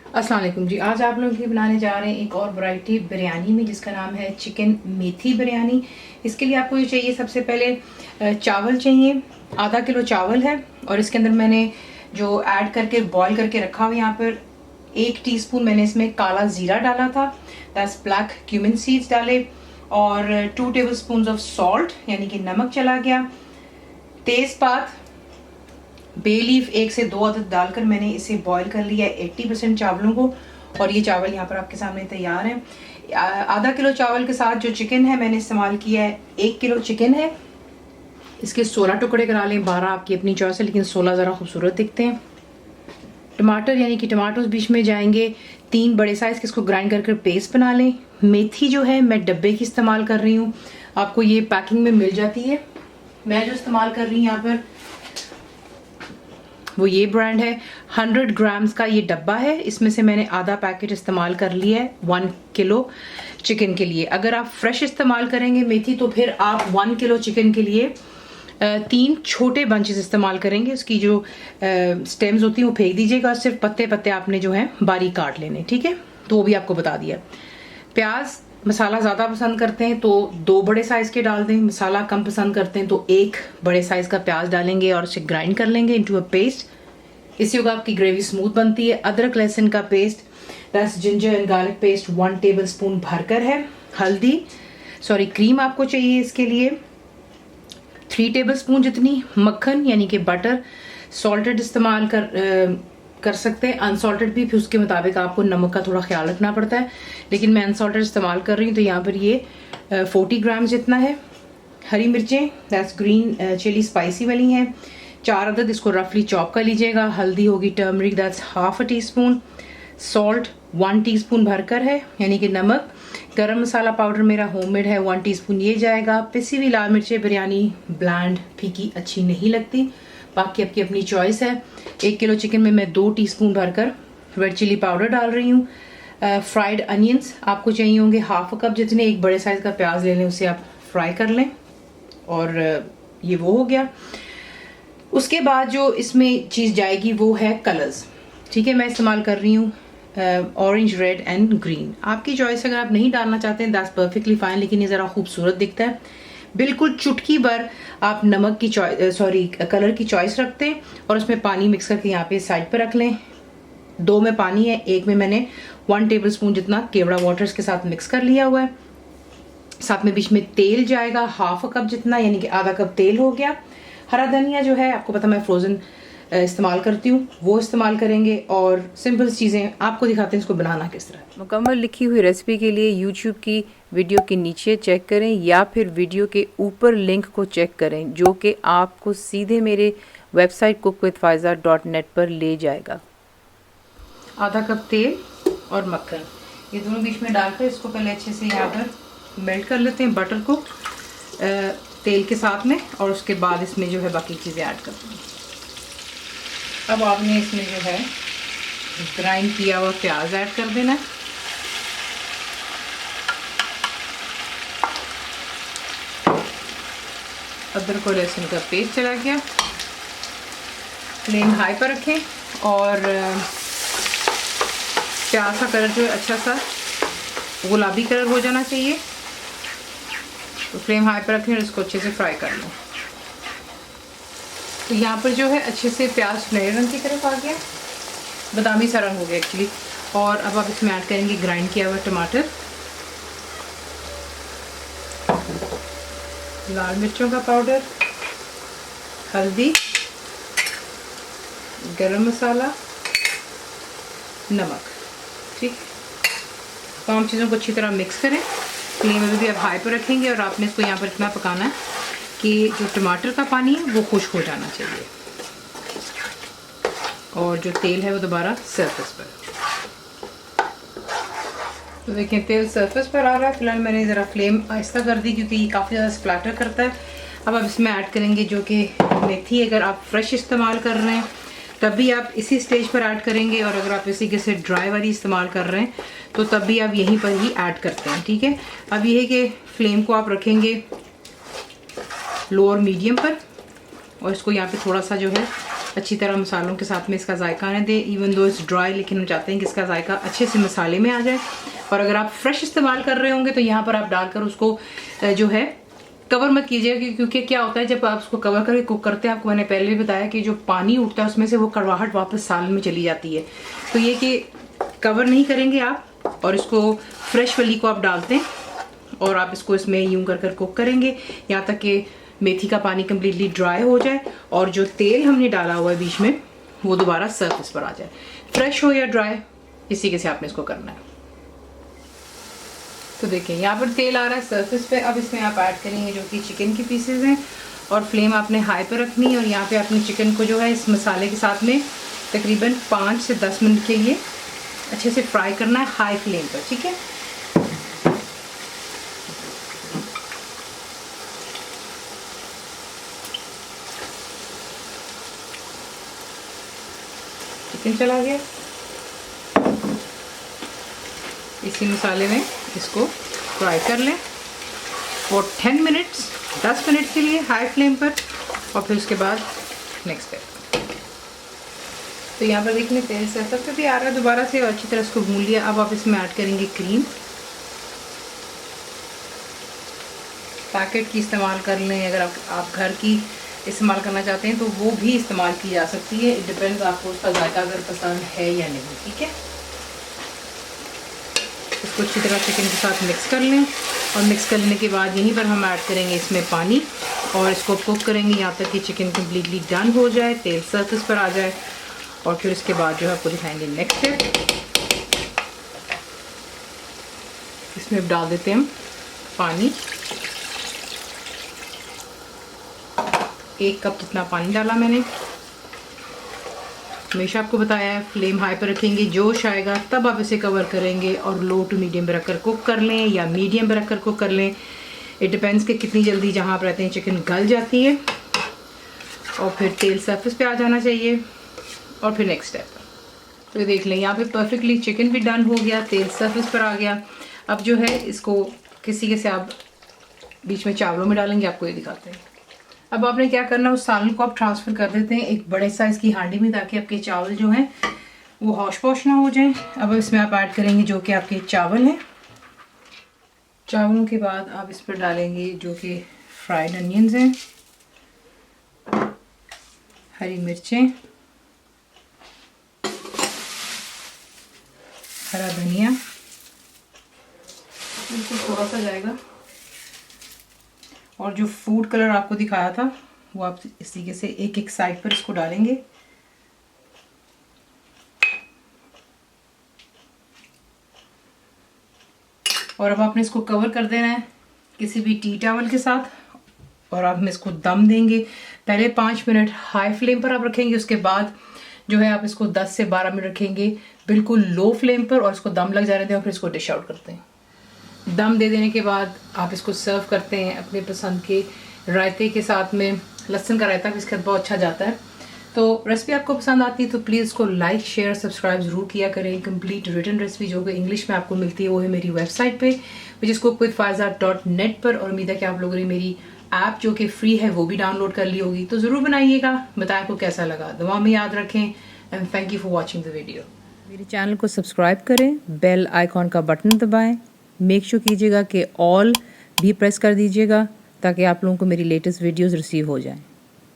अस्सलाम वालेकुम जी। आज आप लोग के लिए बनाने जा रहे हैं एक और वैरायटी बिरयानी में, जिसका नाम है चिकन मेथी बिरयानी। इसके लिए आपको ये चाहिए, सबसे पहले चावल चाहिए। आधा किलो चावल है और इसके अंदर मैंने जो ऐड करके बॉईल करके रखा हुआ, यहाँ पर 1 टीस्पून मैंने इसमें काला जीरा डाला था, दैट्स ब्लैक क्यूमिन सीड्स डाले, और 2 टेबलस्पून ऑफ सॉल्ट यानी कि नमक चला गया। तेज़पात, बे लीफ 1 से 2 अदद डालकर मैंने इसे बॉईल कर लिया है 80% चावलों को। और ये चावल यहाँ पर आपके सामने तैयार है। आधा किलो चावल के साथ जो चिकन है मैंने इस्तेमाल किया है, 1 किलो चिकन है। इसके 16 टुकड़े करा लें, 12 आपकी अपनी चॉइस है, लेकिन 16 ज़रा खूबसूरत दिखते हैं। टमाटर यानी कि टमाटोज बीच में जाएंगे, 3 बड़े साइज़ के, इसको ग्राइंड कर पेस्ट बना लें। मेथी जो है मैं डब्बे की इस्तेमाल कर रही हूँ, आपको ये पैकिंग में मिल जाती है। मैं जो इस्तेमाल कर रही हूँ यहाँ पर वो ये ब्रांड है, 100 ग्राम्स का ये डब्बा है। इसमें से मैंने आधा पैकेट इस्तेमाल कर लिया है 1 किलो चिकन के लिए। अगर आप फ्रेश इस्तेमाल करेंगे मेथी तो फिर आप 1 किलो चिकन के लिए 3 छोटे बंचेस इस्तेमाल करेंगे। उसकी जो स्टेम्स होती हैं वो फेंक दीजिएगा, सिर्फ पत्ते पत्ते आपने जो है बारीक काट लेने, ठीक है। तो वो भी आपको बता दिया। प्याज मसाला ज़्यादा पसंद करते हैं तो 2 बड़े साइज़ के डाल दें, मसाला कम पसंद करते हैं तो 1 बड़े साइज़ का प्याज डालेंगे और उसे ग्राइंड कर लेंगे इनटू अ पेस्ट। इससे होगा आपकी ग्रेवी स्मूथ बनती है। अदरक लहसुन का paste, that's ginger and garlic paste 1 tablespoon भरकर है। हल्दी क्रीम आपको चाहिए इसके लिए 3 टेबलस्पून जितनी। मक्खन यानी कि बटर, सॉल्टेड इस्तेमाल कर सकते हैं, अनसॉल्टेड भी, फिर उसके मुताबिक आपको नमक का थोड़ा ख्याल रखना पड़ता है, लेकिन मैं अनसॉल्टेड इस्तेमाल कर रही हूँ। तो यहाँ पर ये 40 ग्राम जितना है। हरी मिर्चें, दैट्स ग्रीन चिली स्पाइसी वाली हैं, 4 अदद, इसको रफली चॉप कर लीजिएगा। हल्दी होगी turmeric, that's half a teaspoon. Salt 1 teaspoon भरकर है यानी कि नमक। गरम मसाला पाउडर मेरा होममेड है, 1 टीस्पून ये जाएगा। पिसी हुई लाल मिर्चें, बिरयानी ब्लैंड फीकी अच्छी नहीं लगती, बाकी आपकी अपनी चॉइस है। 1 किलो चिकन में मैं 2 टीस्पून भरकर रेड चिली पाउडर डाल रही हूँ। फ्राइड अनियंस आपको चाहिए होंगे हाफ कप जितने। 1 बड़े साइज का प्याज ले लें, उसे आप फ्राई कर लें, और ये वो हो गया। उसके बाद जो इसमें चीज़ जाएगी वो है कलर्स, ठीक है। मैं इस्तेमाल कर रही हूँ ऑरेंज, रेड एंड ग्रीन। आपकी चॉइस, अगर आप नहीं डालना चाहते हैं दैट्स परफेक्टली फाइन, लेकिन ये ज़रा खूबसूरत दिखता है। बिल्कुल चुटकी भर आप नमक की कलर की चॉइस रखते हैं और उसमें पानी मिक्स करके यहाँ पे साइड पर रख लें। 2 में पानी है, 1 में मैंने 1 टेबलस्पून जितना केवड़ा वाटर्स के साथ मिक्स कर लिया हुआ है। साथ में बीच में तेल जाएगा हाफ कप जितना, यानी कि आधा कप तेल हो गया। हरा धनिया जो है आपको पता मैं फ्रोजन इस्तेमाल करती हूँ, वो इस्तेमाल करेंगे। और सिंपल चीज़ें आपको दिखाते हैं इसको बनाना किस तरह। मुकम्मल लिखी हुई रेसिपी के लिए यूट्यूब की वीडियो के नीचे चेक करें या फिर वीडियो के ऊपर लिंक को चेक करें, जो कि आपको सीधे मेरे वेबसाइट cookWithFaiza.net पर ले जाएगा। आधा कप तेल और मक्खन, ये दोनों बीच में डालकर इसको पहले अच्छे से यहाँ पर मेल्ट कर लेते हैं, बटर को तेल के साथ में, और उसके बाद इसमें जो है बाकी चीज़ें ऐड करते हैं। अब आपने इसमें जो है ग्राइंड किया हुआ प्याज ऐड कर देना है। अदरक और लहसुन का पेस्ट चला गया। फ्लेम हाई पर रखें और प्याज का कलर जो है अच्छा सा गुलाबी कलर हो जाना चाहिए, तो फ्लेम हाई पर रखें और इसको अच्छे से फ्राई कर लें। तो यहाँ पर जो है अच्छे से प्याज सुनहरे रंग की तरफ आ गया, बादामी सा रंग हो गया एक्चुअली। और अब आप इसमें ऐड करेंगे ग्राइंड किया हुआ टमाटर, लाल मिर्चों का पाउडर, हल्दी, गरम मसाला, नमक, ठीक। तमाम चीज़ों को अच्छी तरह मिक्स करें। फ्लेम अभी भी आप हाई पर रखेंगे और आपने इसको यहाँ पर इतना पकाना है कि जो टमाटर का पानी है वो खुश्क हो जाना चाहिए और जो तेल है वो दोबारा सरफेस पर। तो देखें तेल सरफेस पर आ रहा है। फिलहाल मैंने ज़रा फ्लेम आहिस्ता कर दी क्योंकि ये काफ़ी ज़्यादा स्प्लैटर करता है। अब आप इसमें ऐड करेंगे जो कि मेथी। अगर आप फ्रेश इस्तेमाल कर रहे हैं तब भी आप इसी स्टेज पर ऐड करेंगे, और अगर आप इसी के से ड्राई वाली इस्तेमाल कर रहे हैं तो तब भी आप यहीं पर ही ऐड करते हैं, ठीक है। अब ये है कि फ्लेम को आप रखेंगे लो और मीडियम पर, और इसको यहाँ पे थोड़ा सा जो है अच्छी तरह मसालों के साथ में इसका जायका आने दें। इवन दो इट्स ड्राई, लेकिन हम चाहते हैं कि इसका जायका अच्छे से मसाले में आ जाए। और अगर आप फ्रेश इस्तेमाल कर रहे होंगे तो यहाँ पर आप डालकर उसको जो है कवर मत कीजिएगा, क्योंकि क्या होता है जब आप उसको कवर करके कुक करते हैं, आपको मैंने पहले भी बताया कि जो पानी उठता है उसमें से वो कड़वाहट वापस सालन में चली जाती है। तो ये कि कवर नहीं करेंगे आप और इसको फ्रेश वाली को आप डालते हैं और आप इसको इसमें यूं कर कुक करेंगे यहाँ तक कि मेथी का पानी कम्प्लीटली ड्राई हो जाए और जो तेल हमने डाला हुआ है बीच में वो दोबारा सरफेस पर आ जाए। फ्रेश हो या ड्राई, इसी के से आपने इसको करना है। तो देखें यहाँ पर तेल आ रहा है सरफेस पे। अब इसमें आप ऐड करेंगे जो कि चिकन की पीसेज हैं और फ्लेम आपने हाई पर रखनी है और यहाँ पे आपने चिकन को जो है इस मसाले के साथ में तकरीबन 5 से 10 मिनट के लिए अच्छे से फ्राई करना है हाई फ्लेम पर, ठीक है। चिकन चला गया, इसी मसाले में इसको फ्राई कर लें फॉर 10 मिनट्स, 10 मिनट के लिए हाई फ्लेम पर। और फिर उसके बाद नेक्स्ट स्टेप। तो यहाँ पर देखने तेल सरसों पे भी आ रहा है दोबारा से और अच्छी तरह इसको भून लिया। अब आप इसमें ऐड करेंगे क्रीम। पैकेट की इस्तेमाल कर लें, अगर आप घर की इस्तेमाल करना चाहते हैं तो वो भी इस्तेमाल की जा सकती है। इट डिपेंड्स आपको उसका जायका अगर पसंद है या नहीं, ठीक है। इसको अच्छी तरह चिकन के साथ मिक्स कर लें और मिक्स करने के बाद यहीं पर हम ऐड करेंगे इसमें पानी और इसको कुक करेंगे यहाँ तक कि चिकन कम्प्लीटली डन हो जाए, तेल सरफेस पर आ जाए। और फिर इसके बाद जो है आपको दिखाएंगे नेक्स्ट स्टेप। इसमें डाल देते हैं हम पानी, 1 कप जितना पानी डाला मैंने। हमेशा आपको बताया है फ्लेम हाई पर रखेंगे, जोश आएगा तब आप इसे कवर करेंगे और लो टू मीडियम पर रखकर कुक कर लें या मीडियम पर रखकर कुक कर लें। इट डिपेंड्स कि कितनी जल्दी जहाँ आप रहते हैं चिकन गल जाती है। और फिर तेल सरफेस पे आ जाना चाहिए और फिर नेक्स्ट स्टेप। तो देख लें यहाँ पे परफेक्टली चिकन भी डन हो गया, तेल सरफेस पर आ गया। अब जो है इसको किसी के से आप बीच में चावलों में डालेंगे, आपको ये दिखाते हैं। अब आपने क्या करना है, उस सालन को आप ट्रांसफ़र कर देते हैं एक बड़े साइज़ की हांडी में, ताकि आपके चावल जो हैं वो हौश पौश ना हो जाएं। अब इसमें आप ऐड करेंगे जो कि आपके चावल हैं। चावलों के बाद आप इस पर डालेंगे जो कि फ्राइड अनियंस हैं, हरी मिर्चें, हरा धनिया, बिल्कुल थोड़ा सा जाएगा। और जो फूड कलर आपको दिखाया था वो आप इस तरीके से एक साइड पर इसको डालेंगे। और अब आपने इसको कवर कर देना है किसी भी टी टॉवल के साथ और आप इसको दम देंगे। पहले 5 मिनट हाई फ्लेम पर आप रखेंगे, उसके बाद जो है आप इसको 10 से 12 मिनट रखेंगे बिल्कुल लो फ्लेम पर और इसको दम लग जाने दें और फिर इसको डिश आउट करते हैं। दम दे देने के बाद आप इसको सर्व करते हैं अपने पसंद के रायते के साथ में। लहसुन का रायता भी इसके साथ बहुत अच्छा जाता है। तो रेसिपी आपको पसंद आती है तो प्लीज़ इसको लाइक शेयर सब्सक्राइब ज़रूर किया करें। कंप्लीट रिटन रेसिपी जो कि इंग्लिश में आपको मिलती है वो है मेरी वेबसाइट पे विच इज़ cookWithFaiza.net पर। और उम्मीद है कि आप लोगों ने मेरी ऐप जो कि फ्री है वो भी डाउनलोड कर ली होगी। तो ज़रूर बनाइएगा, बताएं आपको कैसा लगा। दुआ में याद रखें and thank you for watching the video. मेरे चैनल को सब्सक्राइब करें, बेल आइकॉन का बटन दबाएं, मेक श्योर कीजिएगा कि ऑल भी प्रेस कर दीजिएगा ताकि आप लोगों को मेरी लेटेस्ट वीडियोस रिसीव हो जाएं।